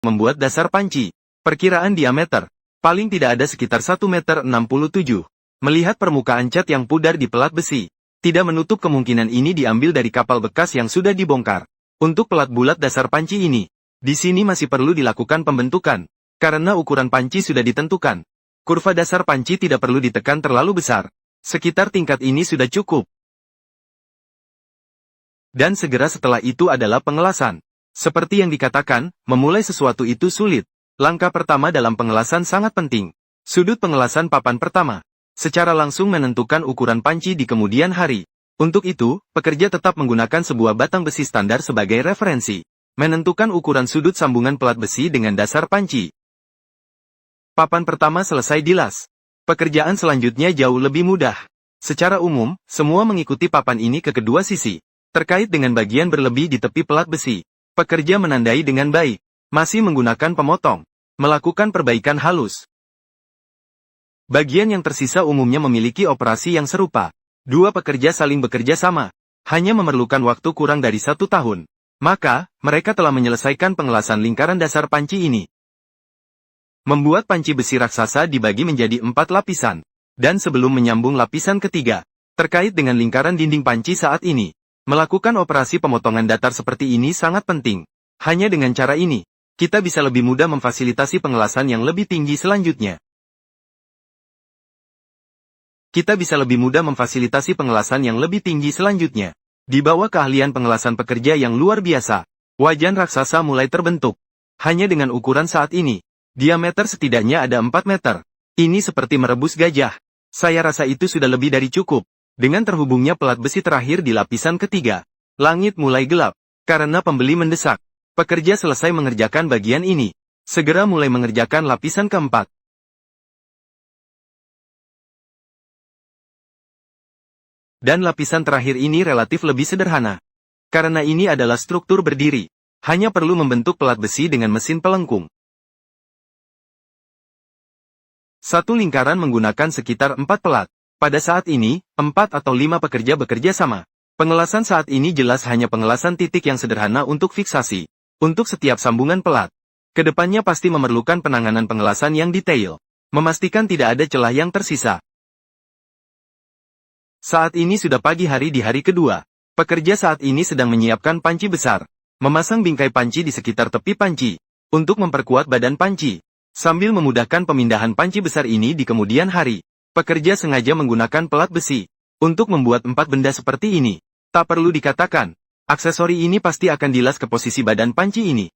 membuat dasar panci. Perkiraan diameter. Paling tidak ada sekitar 1,67 meter. Melihat permukaan cat yang pudar di pelat besi, tidak menutup kemungkinan ini diambil dari kapal bekas yang sudah dibongkar. Untuk pelat bulat dasar panci ini, di sini masih perlu dilakukan pembentukan, karena ukuran panci sudah ditentukan. Kurva dasar panci tidak perlu ditekan terlalu besar. Sekitar tingkat ini sudah cukup. Dan segera setelah itu adalah pengelasan. Seperti yang dikatakan, memulai sesuatu itu sulit. Langkah pertama dalam pengelasan sangat penting. Sudut pengelasan papan pertama. Secara langsung menentukan ukuran panci di kemudian hari. Untuk itu, pekerja tetap menggunakan sebuah batang besi standar sebagai referensi. Menentukan ukuran sudut sambungan pelat besi dengan dasar panci. Papan pertama selesai dilas. Pekerjaan selanjutnya jauh lebih mudah. Secara umum, semua mengikuti papan ini ke kedua sisi. Terkait dengan bagian berlebih di tepi pelat besi, pekerja menandai dengan baik. Masih menggunakan pemotong. Melakukan perbaikan halus. Bagian yang tersisa umumnya memiliki operasi yang serupa. Dua pekerja saling bekerja sama. Hanya memerlukan waktu kurang dari 1 tahun. Maka, mereka telah menyelesaikan pengelasan lingkaran dasar panci ini. Membuat panci besi raksasa dibagi menjadi 4 lapisan. Dan sebelum menyambung lapisan ketiga, terkait dengan lingkaran dinding panci saat ini, melakukan operasi pemotongan datar seperti ini sangat penting. Hanya dengan cara ini, kita bisa lebih mudah memfasilitasi pengelasan yang lebih tinggi selanjutnya. Di bawah keahlian pengelasan pekerja yang luar biasa, wajan raksasa mulai terbentuk. Hanya dengan ukuran saat ini, diameter setidaknya ada 4 meter. Ini seperti merebus gajah. Saya rasa itu sudah lebih dari cukup. Dengan terhubungnya pelat besi terakhir di lapisan ketiga, langit mulai gelap. Karena pembeli mendesak. Pekerja selesai mengerjakan bagian ini. Segera mulai mengerjakan lapisan keempat. Dan lapisan terakhir ini relatif lebih sederhana. Karena ini adalah struktur berdiri. Hanya perlu membentuk pelat besi dengan mesin pelengkung. Satu lingkaran menggunakan sekitar 4 pelat. Pada saat ini, 4 atau 5 pekerja bekerja sama. Pengelasan saat ini jelas hanya pengelasan titik yang sederhana untuk fiksasi. Untuk setiap sambungan pelat. Kedepannya pasti memerlukan penanganan pengelasan yang detail. Memastikan tidak ada celah yang tersisa. Saat ini sudah pagi hari di hari kedua. Pekerja saat ini sedang menyiapkan panci besar. Memasang bingkai panci di sekitar tepi panci. Untuk memperkuat badan panci. Sambil memudahkan pemindahan panci besar ini di kemudian hari. Pekerja sengaja menggunakan pelat besi. Untuk membuat 4 benda seperti ini. Tak perlu dikatakan. Aksesori ini pasti akan dilas ke posisi badan panci ini.